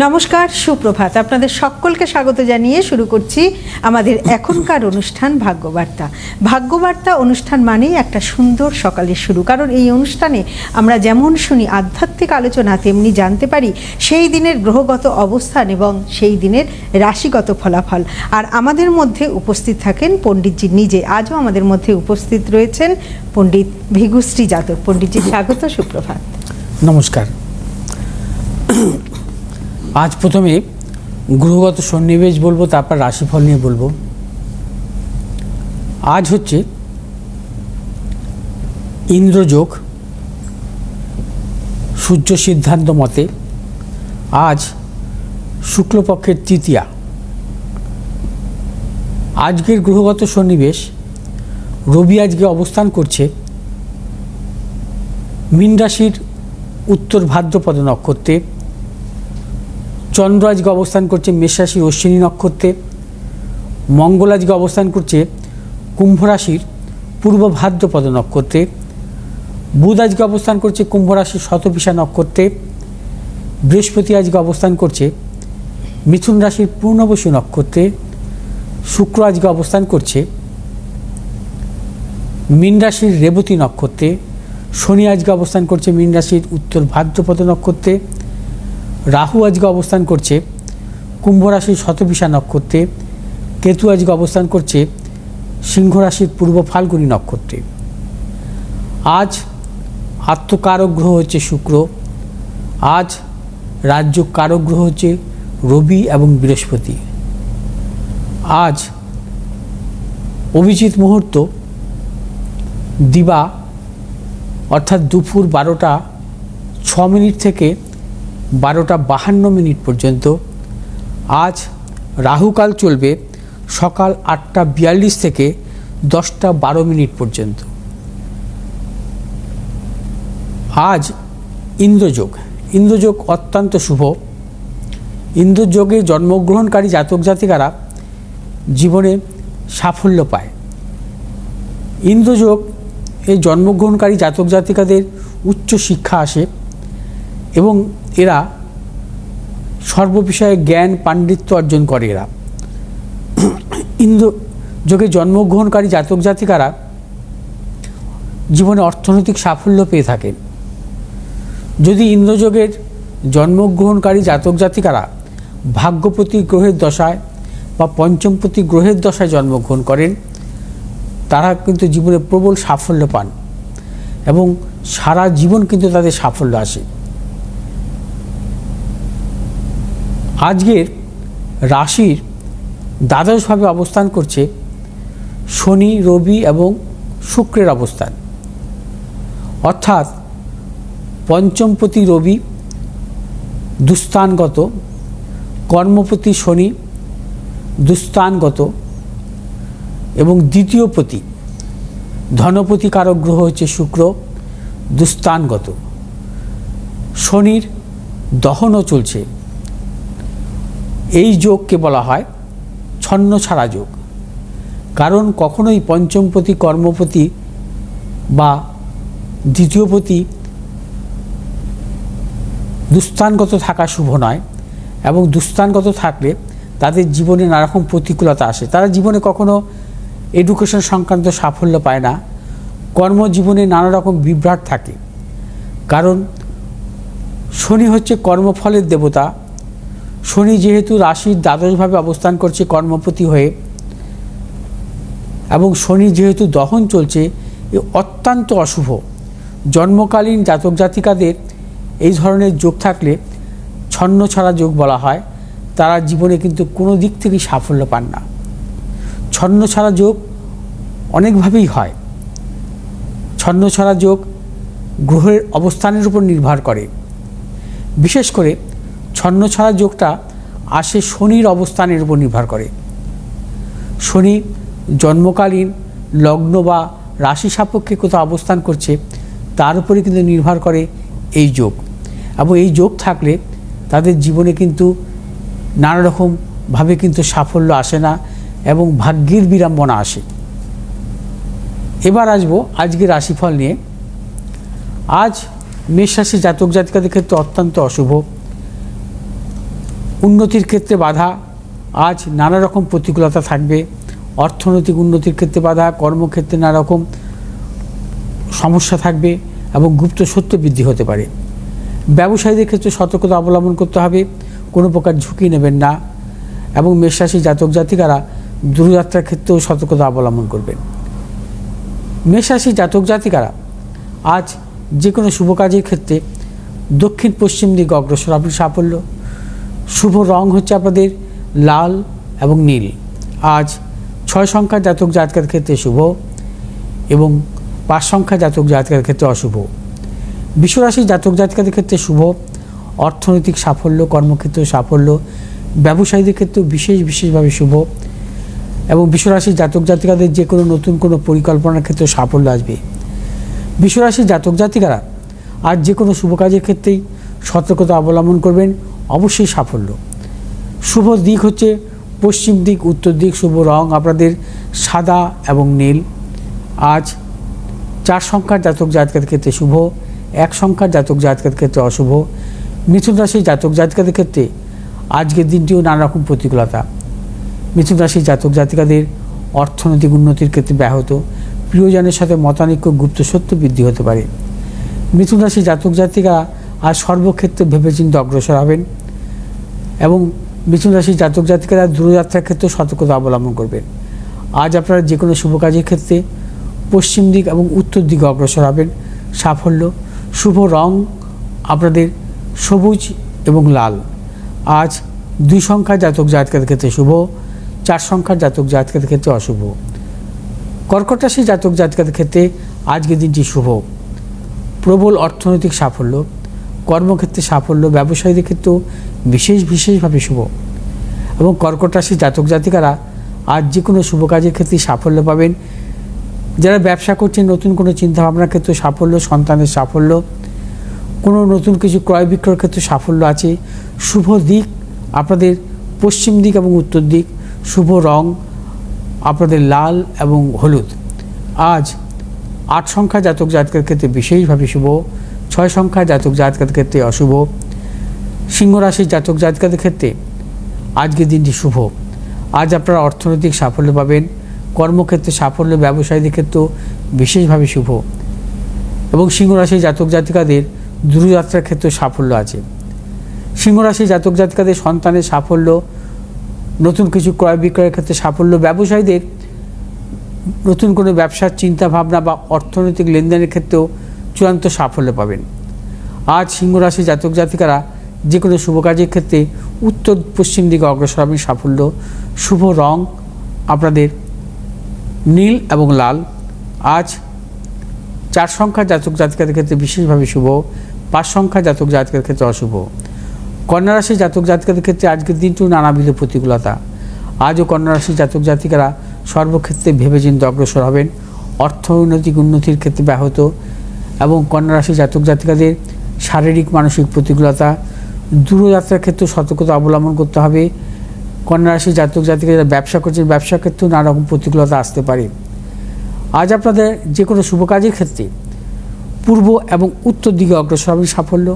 নমস্কার, সুপ্রভাত। আপনাদের সকলকে স্বাগত জানিয়ে শুরু করছি আমাদের এখনকার অনুষ্ঠান ভাগ্যবার্তা। ভাগ্যবার্তা অনুষ্ঠান মানেই একটা সুন্দর সকালের শুরু, কারণ এই অনুষ্ঠানে আমরা যেমন শুনি আধ্যাত্মিক আলোচনা, তেমনি জানতে পারি সেই দিনের গ্রহগত অবস্থান এবং সেই দিনের রাশিগত ফলাফল। আর আমাদের মধ্যে উপস্থিত থাকেন পণ্ডিতজি নিজে। আজও আমাদের মধ্যে উপস্থিত রয়েছেন পণ্ডিত ভিগুশ্রী যাদব। পণ্ডিতজি স্বাগত, সুপ্রভাত। নমস্কার। আজ প্রথমে গ্রহগত সন্নিবেশ বলবো, তারপর রাশিফল নিয়ে বলবো। আজ হচ্ছে ইন্দ্রযোগ। সূর্য সিদ্ধান্ত মতে আজ শুক্লপক্ষের তৃতীয়া। আজকের গ্রহগত সন্নিবেশ, রবি আজকে অবস্থান করছে মীন রাশির উত্তর ভাদ্রপদ নক্ষত্রে, চন্দ্র আজকে অবস্থান করছে মেষ রাশির অশ্বিনী নক্ষত্রে, মঙ্গল আজকে অবস্থান করছে কুম্ভ রাশির পূর্ব ভাদ্রপদ নক্ষত্রে, বুধ আজকে অবস্থান করছে কুম্ভ রাশির শতবিশা নক্ষত্রে, বৃহস্পতি আজকে অবস্থান করছে মিথুন রাশির পূর্ণবসু নক্ষত্রে, শুক্র আজকে অবস্থান করছে মীন রাশির রেবতী নক্ষত্রে, শনি আজকে অবস্থান করছে মীন রাশির উত্তর ভাদ্রপদ নক্ষত্রে, রাহু আজকে অবস্থান করছে কুম্ভ রাশির শতবিশা নক্ষত্রে, কেতু আজকে অবস্থান করছে সিংহ রাশির পূর্ব ফাল্গুনী নক্ষত্রে। আজ আত্মকারক গ্রহ হচ্ছে শুক্র, আজ রাজ্য কারক গ্রহ হচ্ছে রবি এবং বৃহস্পতি। আজ অভিজিৎ মুহূর্ত দিবা অর্থাৎ দুপুর 12টা 6 মিনিট থেকে 12টা 52 মিনিট পর্যন্ত। আজ রাহুকাল চলবে সকাল 8টা 42 থেকে 10টা 12 মিনিট পর্যন্ত। আজ ইন্দ্রযোগ। ইন্দ্রযোগ অত্যন্ত শুভ। ইন্দ্রযোগে জন্মগ্রহণকারী জাতক জাতিকারা জীবনে সাফল্য পায়। ইন্দ্রযোগ এই জন্মগ্রহণকারী জাতক জাতিকাদের উচ্চ শিক্ষা আসে এবং এরা সর্ববিষয়ে জ্ঞান পাণ্ডিত্য অর্জন করে। এরা ইন্দ্রযোগে জন্মগ্রহণকারী জাতক জাতিকারা জীবনে অর্থনৈতিক সাফল্য পেয়ে থাকেন। যদি ইন্দ্রযোগের জন্মগ্রহণকারী জাতক জাতিকারা ভাগ্যপতি গ্রহের দশায় বা পঞ্চমপতি গ্রহের দশায় জন্মগ্রহণ করেন, তারা কিন্তু জীবনে প্রবল সাফল্য পান এবং সারা জীবন কিন্তু তাদের সাফল্য আসে। আজকের রাশির দ্বাদশভাবে অবস্থান করছে শনি, রবি এবং শুক্রের অবস্থান, অর্থাৎ পঞ্চমপতি রবি দুস্থানগত, কর্মপতি শনি দুস্থানগত এবং দ্বিতীয়পতি ধনপতি কারক গ্রহ হচ্ছে শুক্র দুস্থানগত। শনির দহনও চলছে। এই যোগকে বলা হয় ছন্ন ছাড়া যোগ, কারণ কখনোই পঞ্চমপতি কর্মপতি বা দ্বিতীয়পতি দুস্থানগত থাকা শুভ নয়, এবং দুস্থানগত থাকলে তাদের জীবনে নানারকম প্রতিকূলতা আসে। তারা জীবনে কখনো এডুকেশন সংক্রান্ত সাফল্য পায় না, কর্মজীবনে নানা রকম বিভ্রাট থাকে, কারণ শনি হচ্ছে কর্মফলের দেবতা। শনি যেহেতু রাশির দ্বাদশভাবে অবস্থান করছে কর্মপতি হয়ে, এবং শনি যেহেতু দহন চলছে, এ অত্যন্ত অশুভ। জন্মকালীন জাতক জাতিকাদের এই ধরনের যোগ থাকলে ছন্ন ছাড়া যোগ বলা হয়। তারা জীবনে কিন্তু কোনো দিক থেকেই সাফল্য পান না। ছন্ন ছাড়া যোগ অনেকভাবেই হয়। ছন্ন ছাড়া যোগ গ্রহের অবস্থানের উপর নির্ভর করে। বিশেষ করে ছন্ন ছাড়া যোগটা আসে শনির অবস্থানের উপর নির্ভর করে। শনি জন্মকালীন লগ্ন বা রাশি সাপেক্ষে কোথাও অবস্থান করছে, তার উপরে কিন্তু নির্ভর করে এই যোগ। এবং এই যোগ থাকলে তাদের জীবনে কিন্তু নানা রকমভাবে কিন্তু সাফল্য আসে না এবং ভাগ্যের বিড়ম্বনা আসে। এবার আসবো আজকে রাশিফল নিয়ে। আজ মেষ রাশি জাতক জাতিকাদের ক্ষেত্রে অত্যন্ত অশুভ। উন্নতির ক্ষেত্রে বাধা, আজ নানা রকম প্রতিকূলতা থাকবে। অর্থনৈতিক উন্নতির ক্ষেত্রে বাধা, কর্মক্ষেত্রে নানা রকম সমস্যা থাকবে এবং গুপ্ত সত্য বৃদ্ধি হতে পারে। ব্যবসায়ীদের ক্ষেত্রে সতর্কতা অবলম্বন করতে হবে, কোনো প্রকার ঝুঁকি নেবেন না। এবং মেষ রাশি জাতক জাতিকারা দূরযাত্রার ক্ষেত্রেও সতর্কতা অবলম্বন করবেন। মেষ রাশি জাতক জাতিকারা আজ যে কোনো শুভ কাজের ক্ষেত্রে দক্ষিণ পশ্চিম দিকে অগ্রসর হবে সাফল্য। শুভ রং হচ্ছে আপনাদের লাল এবং নীল। আজ 6 সংখ্যার জাতক জাতিকার ক্ষেত্রে শুভ এবং 5 সংখ্যার জাতক জাতিকার ক্ষেত্রে অশুভ। বিশ্বরাশি জাতক জাতিকাদের ক্ষেত্রে শুভ, অর্থনৈতিক সাফল্য, কর্মক্ষেত্রে সাফল্য, ব্যবসায়ীদের ক্ষেত্রেও বিশেষভাবে শুভ। এবং বিশ্বরাশি জাতক জাতিকাদের যে কোনো নতুন কোনো পরিকল্পনার ক্ষেত্রে সাফল্য আসবে। বিশ্বরাশি জাতক জাতিকারা আজ যে কোনো শুভ কাজের ক্ষেত্রেই সতর্কতা অবলম্বন করবেন, অবশ্যই সাফল্য। শুভ দিক হচ্ছে পশ্চিম দিক, উত্তর দিক। শুভ রং আপনাদের সাদা এবং নীল। আজ 4 সংখ্যার জাতক জাতিকাদের ক্ষেত্রে শুভ, 1 সংখ্যার জাতক জাতিকাদের ক্ষেত্রে অশুভ। মিথুন রাশির জাতক জাতিকাদের ক্ষেত্রে আজকের দিনটিও নানা রকম প্রতিকূলতা। মিথুন রাশির জাতক জাতিকাদের অর্থনৈতিক উন্নতির ক্ষেত্রে ব্যাহত, প্রিয়জনের সাথে মতানৈক্য, গুপ্ত সত্য বৃদ্ধি হতে পারে। মিথুন রাশির জাতক জাতিকা আজ সর্বক্ষেত্রে ভেবেচিন্তে অগ্রসর হবেন এবং মিথুন রাশির জাতক জাতিকারা দূরযাত্রার ক্ষেত্রে সতর্কতা অবলম্বন করবেন। আজ আপনারা যে কোনো শুভ কাজের ক্ষেত্রে পশ্চিম দিক এবং উত্তর দিকে অগ্রসর হবেন, সাফল্য। শুভ রং আপনাদের সবুজ এবং লাল। আজ 2 সংখ্যার জাতক জাতিকাদের ক্ষেত্রে শুভ, 4 সংখ্যার জাতক জাতিকাদের ক্ষেত্রে অশুভ। কর্কট রাশির জাতক জাতিকাদের ক্ষেত্রে আজকের দিনটি শুভ, প্রবল অর্থনৈতিক সাফল্য, কর্মক্ষেত্রে সাফল্য, ব্যবসায়ীদের ক্ষেত্রেও বিশেষভাবে শুভ। এবং কর্কট রাশির জাতক জাতিকারা আজ যে কোনো শুভ কাজের ক্ষেত্রে সাফল্য পাবেন। যারা ব্যবসা করছেন, নতুন কোনো চিন্তাভাবনার ক্ষেত্রে সাফল্য, সন্তানের সাফল্য, কোনো নতুন কিছু ক্রয় বিক্রয়ের ক্ষেত্রে সাফল্য আছে। শুভ দিক আপনাদের পশ্চিম দিক এবং উত্তর দিক। শুভ রং আপনাদের লাল এবং হলুদ। আজ 8 সংখ্যা জাতক জাতকের ক্ষেত্রে বিশেষভাবে শুভ, 6 সংখ্যা জাতক জাতকের ক্ষেত্রে অশুভ। সিংহ রাশির জাতক জাতকের ক্ষেত্রে আজকের দিনটি শুভ। আজ আপনারা অর্থনৈতিক সাফল্য পাবেন, কর্মক্ষেত্রে সাফল্য, ব্যবসায়ীদের ক্ষেত্রেও বিশেষভাবে শুভ। এবং সিংহ রাশির জাতক জাতিকাদের দূরযাত্রার ক্ষেত্রে সাফল্য আছে। সিংহ রাশির জাতক জাতিকাদের সন্তানের সাফল্য, নতুন কিছু ক্রয় বিক্রয়ের ক্ষেত্রে সাফল্য, ব্যবসায়ীদের নতুন কোনো ব্যবসার চিন্তা ভাবনা বা অর্থনৈতিক লেনদেনের ক্ষেত্রেও চূড়ান্ত সাফল্য পাবেন। আজ সিংহ রাশির জাতক জাতিকারা যে কোনো শুভ কাজের ক্ষেত্রে উত্তর পশ্চিম দিকে অগ্রসর হবেন, সাফল্য। শুভ রং আপনাদের নীল এবং লাল। আজ 4 সংখ্যার জাতক জাতিকাদের ক্ষেত্রে বিশেষভাবে শুভ, 5 সংখ্যার জাতক জাতিকাদের ক্ষেত্রে অশুভ। কন্যা রাশির জাতক জাতিকাদের ক্ষেত্রে আজকের দিনটিও নানাবিধ প্রতিকূলতা। আজও কন্যা রাশির জাতক জাতিকারা সর্বক্ষেত্রে ভেবেচিন্তে অগ্রসর হবেন, অর্থনৈতিক উন্নতির ক্ষেত্রে ব্যাহত। এবং কন্যা রাশির জাতক জাতিকাদের শারীরিক মানসিক প্রতিকূলতা, দূরযাত্রার ক্ষেত্রে সতর্কতা অবলম্বন করতে হবে। কন্যা রাশির জাতক জাতিকা যারা ব্যবসা করছেন, ব্যবসার ক্ষেত্রেও নানা রকম প্রতিকূলতা আসতে পারে। আজ আপনাদের যে কোনো শুভ কাজের ক্ষেত্রে পূর্ব এবং উত্তর দিকে অগ্রসর হবেন, সাফল্য।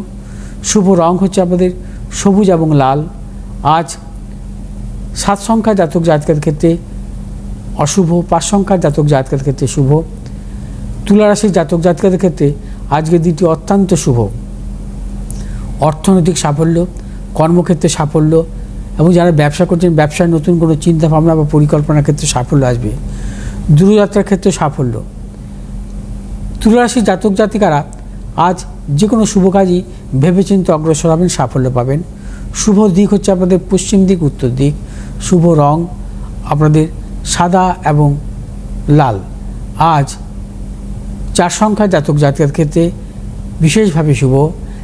শুভ রং হচ্ছে আপনাদের সবুজ এবং লাল। আজ 7 সংখ্যার জাতক জাতকের ক্ষেত্রে অশুভ, 5 সংখ্যার জাতক জাতকের ক্ষেত্রে শুভ। তুলা রাশির জাতক জাতকের ক্ষেত্রে আজকের দিনটি অত্যন্ত শুভ, অর্থনৈতিক সাফল্য, কর্মক্ষেত্রে সাফল্য এবং যারা ব্যবসা করছেন ব্যবসায় নতুন কোনো চিন্তাভাবনা বা পরিকল্পনার ক্ষেত্রে সাফল্য আসবে। দূরযাত্রার ক্ষেত্রে সাফল্য। তুলা রাশির জাতক জাতিকারা আজ যে কোনো শুভ কাজই ভেবেচিন্তে অগ্রসর হবেন, সাফল্য পাবেন। শুভ দিক হচ্ছে আপনাদের পশ্চিম দিক, উত্তর দিক। শুভ রং আপনাদের সাদা এবং লাল। আজ 4 সংখ্যার জাতক জাতকের ক্ষেত্রে বিশেষভাবে শুভ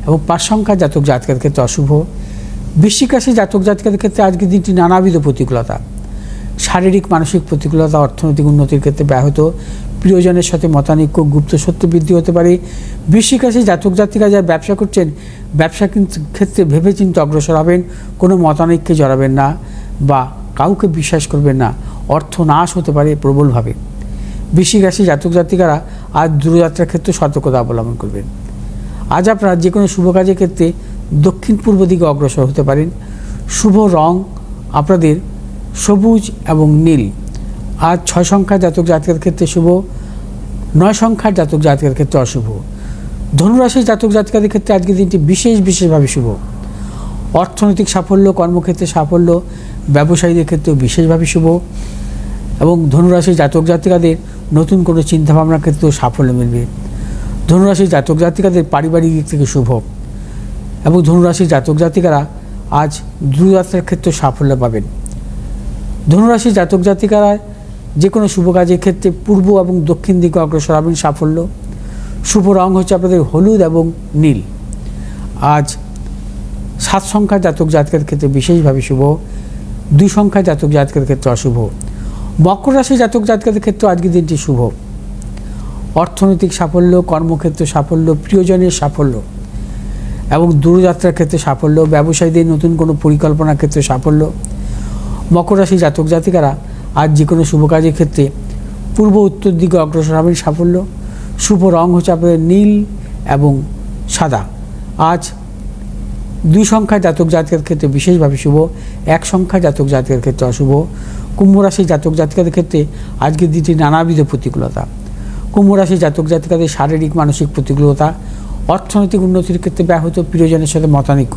এবং 5 সংখ্যার জাতক জাতকের ক্ষেত্রে অশুভ। বৃশ্চিক রাশির জাতক জাতিকাদের ক্ষেত্রে আজকের দিনটি নানাবিধ প্রতিকূলতা, শারীরিক মানসিক প্রতিকূলতা, অর্থনৈতিক উন্নতির ক্ষেত্রে ব্যাহত, প্রিয়জনের সাথে মতানৈক্য, গুপ্ত সত্য বৃদ্ধি হতে পারে। বৃশ্চিক রাশির জাতক জাতিকা যারা ব্যবসা করছেন ব্যবসা ক্ষেত্রে ভেবেচিন্তে অগ্রসর হবেন, কোনো মতানৈক্যে জড়াবেন না বা কাউকে বিশ্বাস করবেন না, অর্থ নাশ হতে পারে প্রবলভাবে। বৃশ্চিক রাশির জাতক জাতিকারা আজ দূরযাত্রার ক্ষেত্রে সতর্কতা অবলম্বন করবেন। আজ আপনারা যে কোনো শুভ কাজের ক্ষেত্রে দক্ষিণ পূর্ব দিকে অগ্রসর হতে পারেন। শুভ রং আপনাদের সবুজ এবং নীল। আজ 6 সংখ্যার জাতক জাতিকার ক্ষেত্রে শুভ, 9 সংখ্যার জাতক জাতিকার ক্ষেত্রে অশুভ। ধনুরাশির জাতক জাতিকাদের ক্ষেত্রে আজকের দিনটি বিশেষভাবে শুভ। অর্থনৈতিক সাফল্য, কর্মক্ষেত্রে সাফল্য, ব্যবসায়ীদের ক্ষেত্রেও বিশেষভাবে শুভ। এবং ধনুরাশির জাতক জাতিকাদের নতুন কোনো চিন্তাভাবনার ক্ষেত্রেও সাফল্য মিলবে। ধনুরাশির জাতক জাতিকাদের পারিবারিক দিক থেকে শুভ। এবং ধনুরাশির জাতক জাতিকারা আজ দূরযাত্রার ক্ষেত্রে সাফল্য পাবেন। ধনুরাশির জাতক জাতিকারা যে কোনো শুভ কাজের ক্ষেত্রে পূর্ব এবং দক্ষিণ দিকে অগ্রসর হবেন, সাফল্য। শুভ রং হচ্ছে আপনাদের হলুদ এবং নীল। আজ 7 সংখ্যার জাতক জাতিকার ক্ষেত্রে বিশেষভাবে শুভ, 2 সংখ্যার জাতক জাতিকার ক্ষেত্রে অশুভ। মকর রাশির জাতক জাতিকাদের ক্ষেত্রে আজকের দিনটি শুভ। অর্থনৈতিক সাফল্য, কর্মক্ষেত্রে সাফল্য, প্রিয়জনের সাফল্য এবং দূরযাত্রার ক্ষেত্রে সাফল্য, ব্যবসায়ীদের নতুন কোনো পরিকল্পনার ক্ষেত্রে সাফল্য। মকর রাশির জাতক জাতিকারা আজ যে কোনো শুভ কাজের ক্ষেত্রে পূর্ব উত্তর দিকে অগ্রসর হবেন, সাফল্য। শুভ রং হচ্ছে আপনাদের নীল এবং সাদা। আজ 2 সংখ্যার জাতক জাতিকার ক্ষেত্রে বিশেষভাবে শুভ, 1 সংখ্যার জাতক জাতিকার ক্ষেত্রে অশুভ। কুম্ভ রাশির জাতক জাতিকাদের ক্ষেত্রে আজকের দিনটি নানাবিধ প্রতিকূলতা। কুম্ভ রাশির জাতক জাতিকাদের শারীরিক মানসিক প্রতিকূলতা, অর্থনৈতিক উন্নতির ক্ষেত্রে ব্যাহত, প্রিয়জনের সাথে মতানৈক্য।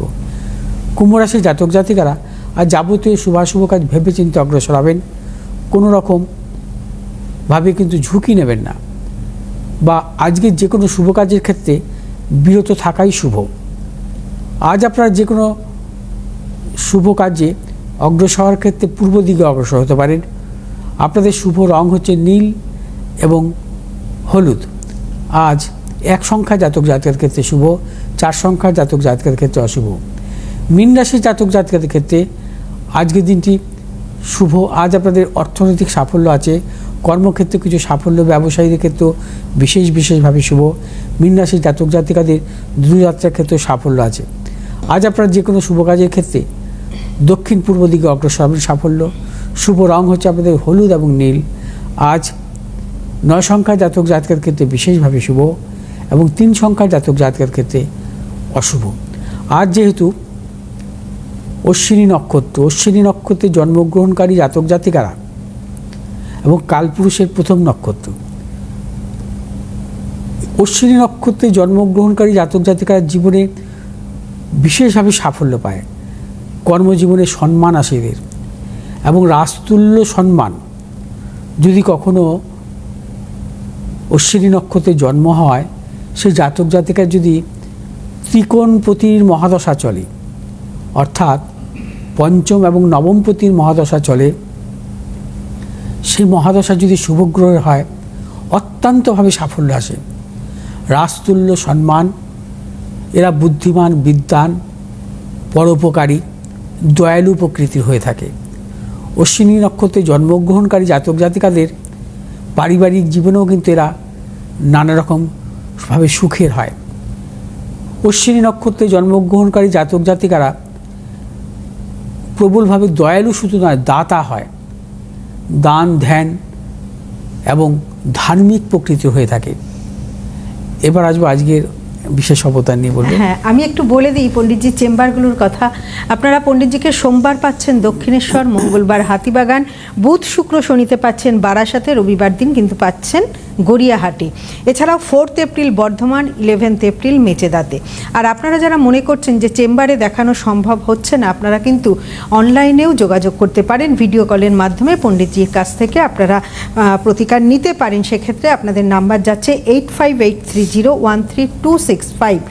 কুম্ভ রাশির জাতক জাতিকারা আর যাবতীয় শুভাশুভ কাজ ভেবেচিন্তে অগ্রসর হবেন। কোনো রকমভাবে কিন্তু ঝুঁকি নেবেন না, বা আজকের যে কোনো শুভ কাজের ক্ষেত্রে বিরত থাকাই শুভ। আজ আপনারা যে কোনো শুভ কাজে অগ্রসর হওয়ার ক্ষেত্রে পূর্ব দিকে অগ্রসর হতে পারেন। আপনাদের শুভ রং হচ্ছে নীল এবং হলুদ। আজ 1 সংখ্যার জাতক জাতিকার ক্ষেত্রে শুভ, 4 সংখ্যার জাতক জাতিকার ক্ষেত্রে অশুভ। মীন রাশির জাতক জাতিকাদের ক্ষেত্রে আজকের দিনটি শুভ। আজ আপনাদের অর্থনৈতিক সাফল্য আছে, কর্মক্ষেত্রে কিছু সাফল্য, ব্যবসায়ীদের ক্ষেত্রেও বিশেষভাবে শুভ। মীন রাশির জাতক জাতিকাদের দূরযাত্রার ক্ষেত্রে সাফল্য আছে। আজ আপনারা যে কোনো শুভ কাজের ক্ষেত্রে দক্ষিণ পূর্ব দিকে অগ্রসর হবেন, সাফল্য। শুভ রং হচ্ছে আপনাদের হলুদ এবং নীল। আজ 9 সংখ্যার জাতক জাতিকার ক্ষেত্রে বিশেষভাবে শুভ এবং 3 সংখ্যার জাতক জাতিকার ক্ষেত্রে অশুভ। আজ যেহেতু অশ্বিনী নক্ষত্রে জন্মগ্রহণকারী জাতক জাতিকারা এবং কালপুরুষের প্রথম নক্ষত্র, অশ্বিনী নক্ষত্রে জন্মগ্রহণকারী জাতক জাতিকারা জীবনে বিশেষভাবে সাফল্য পায়। কর্মজীবনে সম্মান আসে এদের, এবং রাজতুল্য সম্মান। যদি কখনো অশ্বিনী নক্ষত্রে জন্ম হয়, সেই জাতক জাতিকার যদি ত্রিকোণপতির মহাদশা চলে, অর্থাৎ পঞ্চম এবং নবমপতির মহাদশা চলে, সেই মহাদশা যদি শুভগ্রহের হয়, অত্যন্তভাবে সাফল্য আসে, রাজতুল্য সম্মান। এরা বুদ্ধিমান, বিদ্বান, পরোপকারী, দয়ালু প্রকৃতির হয়ে থাকে। অশ্বিনী নক্ষত্রে জন্মগ্রহণকারী জাতক জাতিকাদের পারিবারিক জীবনেও কিন্তু এরা নানা রকমভাবে সুখের হয়। অশ্বিনী নক্ষত্রে জন্মগ্রহণকারী জাতক জাতিকারা প্রবলভাবে দয়ালু শুধু নয়, দাতা হয়, দান ধ্যান এবং ধার্মিক প্রকৃতির হয়ে থাকে। এবার আসবো আজকের বিশেষ অবতার নিয়ে বলবো। হ্যাঁ, আমি একটু বলে দিই পণ্ডিতজির চেম্বারগুলোর কথা। আপনারা পণ্ডিতজিকে সোমবার পাচ্ছেন দক্ষিণেশ্বর, মঙ্গলবার হাতিবাগান, বুধ শুক্র শনিতে পাচ্ছেন বারাসাতে, রবিবার দিন কিন্তু পাচ্ছেন গড়িয়াহাটে। এছাড়াও 4 এপ্রিল বর্ধমান, 11 এপ্রিল মেচেদাতে। আর আপনারা যারা মনে করছেন যে চেম্বারে দেখানো সম্ভব হচ্ছে না, আপনারা কিন্তু অনলাইনেও যোগাযোগ করতে পারেন, ভিডিও কলের মাধ্যমে পণ্ডিতজির কাছ থেকে আপনারা প্রতিকার নিতে পারেন। সেক্ষেত্রে আপনাদের নাম্বার যাচ্ছে 8583013265,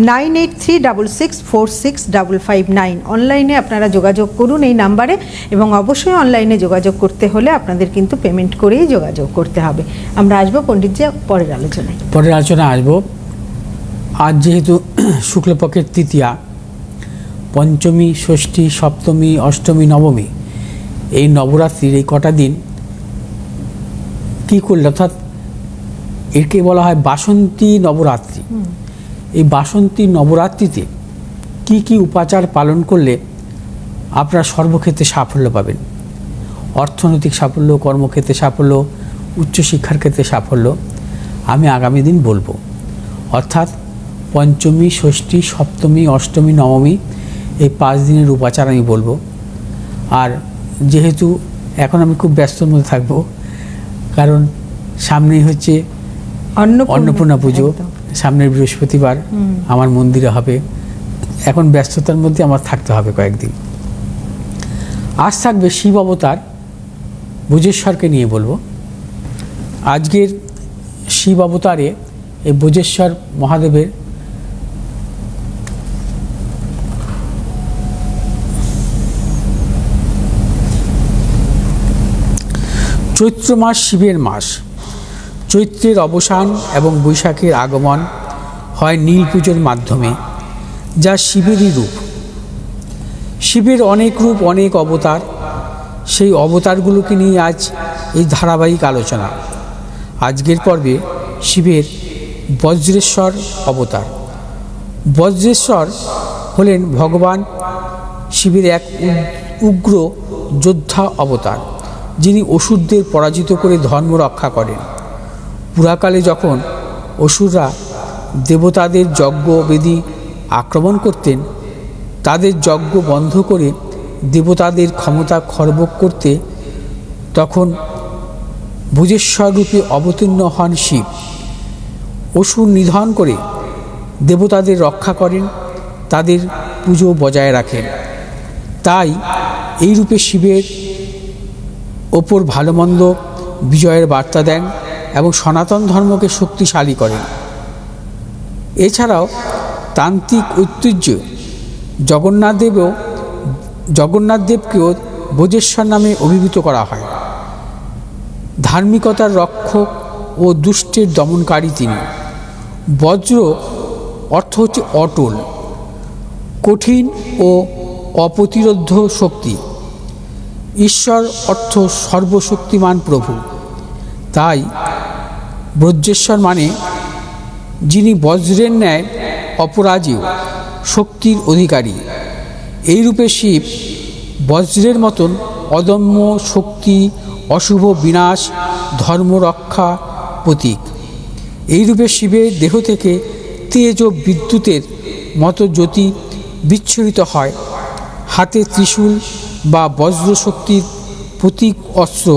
9836646559। অনলাইনে আপনারা যোগাযোগ করুন এই নাম্বারে, এবং অবশ্যই অনলাইনে যোগাযোগ করতে হলে আপনাদের কিন্তু পেমেন্ট করেই যোগাযোগ করতে হবে। আমরা আসবো পণ্ডিতজি পরের আলোচনায় আসবো। আজ যেহেতু শুক্লপক্ষের তৃতীয়া, পঞ্চমী, ষষ্ঠী, সপ্তমী, অষ্টমী, নবমী, এই নবরাত্রির এই কটা দিন কী করলে, অর্থাৎ একে বলা হয় বাসন্তী নবরাত্রি। এই বাসন্তী নবরাত্রিতে কি কি উপাচার পালন করলে আপনারা সর্বক্ষেত্রে সাফল্য পাবেন? অর্থনৈতিক সাফল্য, কর্মক্ষেত্রে সাফল্য, উচ্চশিক্ষার ক্ষেত্রে সাফল্য আমি আগামী দিন বলবো। অর্থাৎ পঞ্চমী, ষষ্ঠী, সপ্তমী, অষ্টমী, নবমী এই 5 দিনের উপাচার আমি বলবো। আর যেহেতু এখন আমি খুব ব্যস্তর মধ্যে থাকবো, কারণ সামনেই হচ্ছে অন্নপূর্ণা পুজো, সামনের বৃহস্পতিবার আমার মন্দিরে হবে। এখন ব্যস্ততার মধ্যে আমার থাকতে হবে কয়েকদিন। আজ থাকবে শিব অবতার ভোজেশ্বরকে নিয়ে বলবো। আজকের শিব অবতারে এই ভোজেশ্বর মহাদেবের চৈত্র মাস শিবের মাস। চৈত্রের অবসান এবং বৈশাখের আগমন হয় নীল পুজোর মাধ্যমে, যা শিবেরই রূপ। শিবের অনেক রূপ, অনেক অবতার। সেই অবতারগুলোকে নিয়ে আজ এই ধারাবাহিক আলোচনা। আজকের পর্বে শিবের বজ্রেশ্বর অবতার। বজ্রেশ্বর হলেন ভগবান শিবের এক উগ্র যোদ্ধা অবতার, যিনি অসুরদের পরাজিত করে ধর্ম রক্ষা করেন। পুরাকালে যখন অসুররা দেবতাদের যজ্ঞ বেদী আক্রমণ করতেন, তাদের যজ্ঞ বন্ধ করে দেবতাদের ক্ষমতা খর্ব করতে তখন ভোজেশ্বর রূপে অবতীর্ণ হন শিব। অসুর নিধন করে দেবতাদের রক্ষা করেন, তাদের পুজো বজায় রাখেন। তাই এই রূপে শিবের ওপর ভালো মন্দ বিজয়ের বার্তা দেন এবং সনাতন ধর্মকে শক্তিশালী করেন। এছাড়াও তান্ত্রিক ঐতিহ্য জগন্নাথদেবকেও ভোজেশ্বর নামে অভিহিত করা হয়। ধার্মিকতার রক্ষক ও দুষ্টের দমনকারী তিনি। বজ্র অর্থ হচ্ছে অটল, কঠিন ও অপ্রতিরোধ্য শক্তি। ঈশ্বর অর্থ সর্বশক্তিমান প্রভু। তাই বজ্রেশ্বর মানে যিনি বজ্রের ন্যায় অপরাজেয়, শক্তির অধিকারী। এই রূপে শিব বজ্রের মতন অদম্য শক্তি, অশুভ বিনাশ, ধর্মরক্ষা প্রতীক। এই রূপে শিবের দেহ থেকে তেজ ও বিদ্যুতের মতো জ্যোতি বিচ্ছুরিত হয়। হাতে ত্রিশূল বা বজ্রশক্তির প্রতীক অস্ত্র।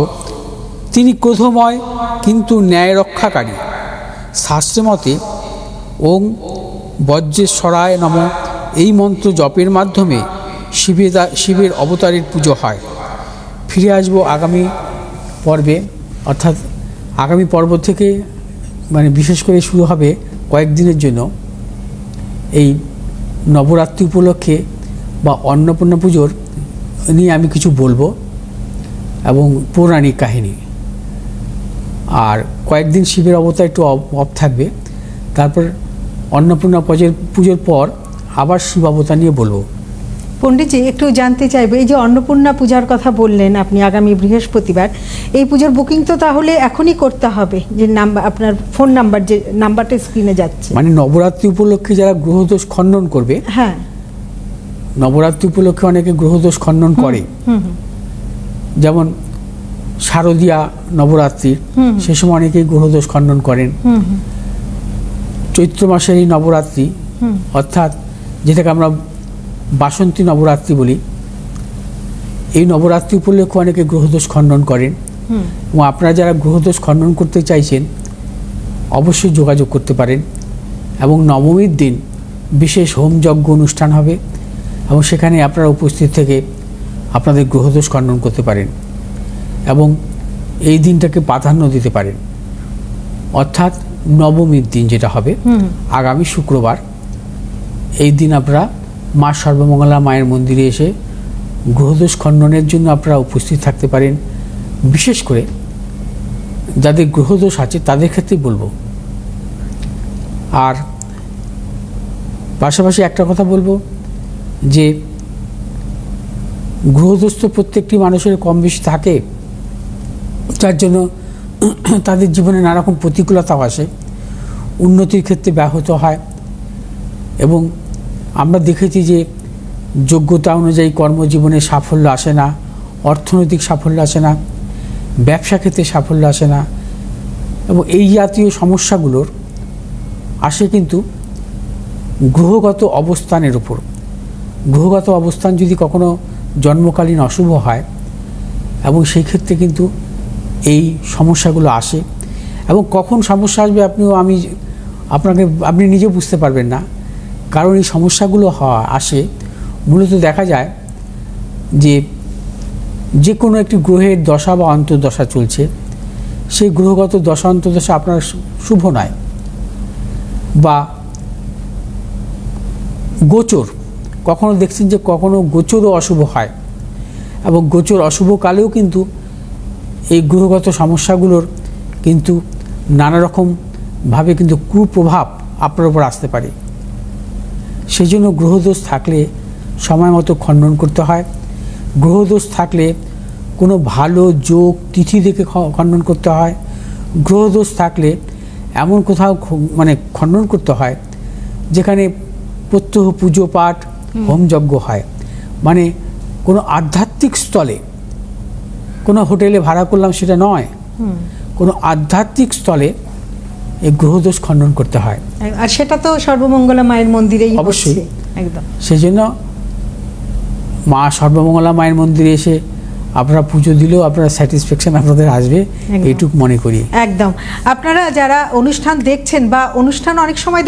তিনি ক্রোধময় কিন্তু ন্যায় রক্ষাকারী। শাস্ত্রমতে ওং বজ্রেশ্বরায় নমঃ এই মন্ত্র জপের মাধ্যমে শিবের অবতারের পুজো হয়। ফিরে আসবো আগামী পর্বে, অর্থাৎ আগামী পর্ব থেকে মানে বিশেষ করে শুরু হবে কয়েকদিনের জন্য এই নবরাত্রি উপলক্ষে বা অন্নপূর্ণা পুজোর নিয়ে আমি কিছু বলবো এবং পৌরাণিক কাহিনী। আর কয়েকদিন শিবের অবতার একটু অফ থাকবে, তারপর অন্নপূর্ণা পুজোর পর আবার শিব অবতার নিয়ে বলবো। পণ্ডিতজি, একটু জানতে চাইবো, এই যে অন্নপূর্ণা পূজার কথা বললেন আপনি আগামী বৃহস্পতিবার, এই পুজোর বুকিং তো তাহলে এখনই করতে হবে? যে নাম্বার, আপনার ফোন নাম্বার, যে নাম্বারটা স্ক্রিনে যাচ্ছে, মানে নবরাত্রি উপলক্ষে যারা গ্রহদোষ খণ্ডন করবে। হ্যাঁ, নবরাত্রি উপলক্ষে অনেকে গ্রহদোষ খণ্ডন করে, যেমন শারদীয়া নবরাত্রি, সে সময় অনেকেই গ্রহদোষ খণ্ডন করেন। চৈত্র মাসের এই নবরাত্রি, অর্থাৎ যেটাকে আমরা বাসন্তী নবরাত্রি বলি, এই নবরাত্রি উপলক্ষে অনেকে গ্রহদোষ খণ্ডন করেন। এবং আপনারা যারা গ্রহদোষ খণ্ডন করতে চাইছেন অবশ্যই যোগাযোগ করতে পারেন। এবং নবমীর দিন বিশেষ হোমযজ্ঞ অনুষ্ঠান হবে এবং সেখানে আপনারা উপস্থিত থেকে আপনাদের গ্রহদোষ খণ্ডন করতে পারেন এবং এই দিনটাকে প্রাধান্য দিতে পারেন। অর্থাৎ নবমীর দিন যেটা হবে আগামী শুক্রবার, এই দিন আপনারা মা সর্বমঙ্গলা মায়ের মন্দিরে এসে গ্রহদোষ খণ্ডনের জন্য আপনারা উপস্থিত থাকতে পারেন। বিশেষ করে যাদের গ্রহদোষ আছে তাদের ক্ষেত্রেই বলবো। আর পাশাপাশি একটা কথা বলবো যে গ্রহদোষ তো প্রত্যেকটি মানুষের কম বেশি থাকে, যার জন্য তাদের জীবনে নানারকম প্রতিকূলতাও আসে, উন্নতির ক্ষেত্রে ব্যাহত হয়। এবং আমরা দেখেছি যে যোগ্যতা অনুযায়ী কর্মজীবনে সাফল্য আসে না, অর্থনৈতিক সাফল্য আসে না, ব্যবসা ক্ষেত্রে সাফল্য আসে না, এবং এই জাতীয় সমস্যাগুলোর আসে কিন্তু গ্রহগত অবস্থানের উপর। গ্রহগত অবস্থান যদি কখনো জন্মকালীন অশুভ হয়, এবং সেই ক্ষেত্রে কিন্তু এই সমস্যাগুলো আসে, এবং কখন সমস্যা আসবে আপনি নিজেও বুঝতে পারবেন না। কারণ এই সমস্যাগুলো আসে মূলত দেখা যায় যে কোনো একটি গ্রহের দশা বা অন্তর্দশা চলছে, সেই গ্রহগত দশা অন্তর্দশা আপনার শুভ নয়, বা গোচর কখনো দেখছেন যে কখনো গোচরও অশুভ হয়, এবং গোচর অশুভ কালেও কিন্তু এই গ্রহগত সমস্যাগুলোর কিন্তু নানা রকমভাবে কিন্তু কুপ্রভাব আপনার উপর আসতে পারে। সেই জন্য গ্রহদোষ থাকলে সময় মতো খণ্ডন করতে হয়। গ্রহদোষ থাকলে কোনো ভালো যোগ তিথি দেখে খণ্ডন করতে হয়। গ্রহদোষ থাকলে এমন কোথাও খণ্ডন করতে হয় যেখানে প্রত্যহ পুজো পাঠ হোমযজ্ঞ হয়, কোনো আধ্যাত্মিক স্থলে, কোনো হোটেলে ভাড়া করলাম সেটা নয়, কোনো আধ্যাত্মিক স্থলে এই গ্রহদোষ খণ্ডন করতে হয়। আর সেটা তো সর্বমঙ্গলা মায়ের মন্দিরেই অবশ্যই। একদম সেই জন্য মা সর্বমঙ্গলা মায়ের মন্দিরে এসে আপনারা পুজো দিলেও আপনারা স্যাটিসফ্যাকশন আপনাদের আসবে, এইটুক মনে করি। একদম। আপনারা যারা অনুষ্ঠান দেখছেন বা অনুষ্ঠান অনেক সময়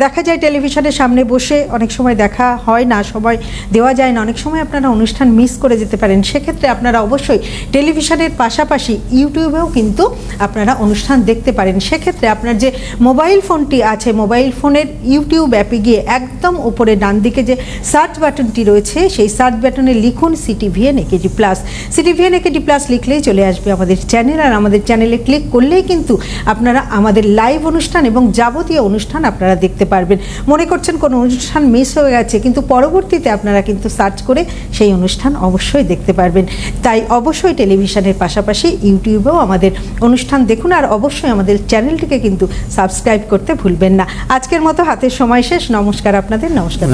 দেখা যায় টেলিভিশনের সামনে বসে, অনেক সময় দেখা হয় না, সময় দেওয়া যায় না, অনেক সময় আপনারা অনুষ্ঠান মিস করে যেতে পারেন। সেক্ষেত্রে আপনারা অবশ্যই টেলিভিশনের পাশাপাশি ইউটিউবেও কিন্তু আপনারা অনুষ্ঠান দেখতে পারেন। সেক্ষেত্রে আপনার যে মোবাইল ফোনটি আছে, মোবাইল ফোনের ইউটিউব অ্যাপে গিয়ে একদম উপরে ডান দিকে যে সার্চ বাটনটি রয়েছে, সেই সার্চ বাটনে লিখুন CTVN AKG plus. CTVN AKG plus লিখলেই চলে আসবে আমাদের চ্যানেল, আর আমাদের চ্যানেলে ক্লিক করলেই কিন্তু আপনারা আমাদের লাইভ অনুষ্ঠান এবং যাবতীয় অনুষ্ঠান আপনারা দেখতে পারবেন। মনে করছেন কোনো অনুষ্ঠান মিস হয়ে গেছে, কিন্তু পরবর্তীতে আপনারা কিন্তু সার্চ করে সেই অনুষ্ঠান অবশ্যই দেখতে পারবেন। তাই অবশ্যই টেলিভিশনের পাশাপাশি ইউটিউবেও আমাদের অনুষ্ঠান দেখুন, আর অবশ্যই আমাদের চ্যানেলটিকে কিন্তু সাবস্ক্রাইব করতে ভুলবেন না। আজকের মতো হাতের সময় শেষ। নমস্কার আপনাদের। নমস্কার।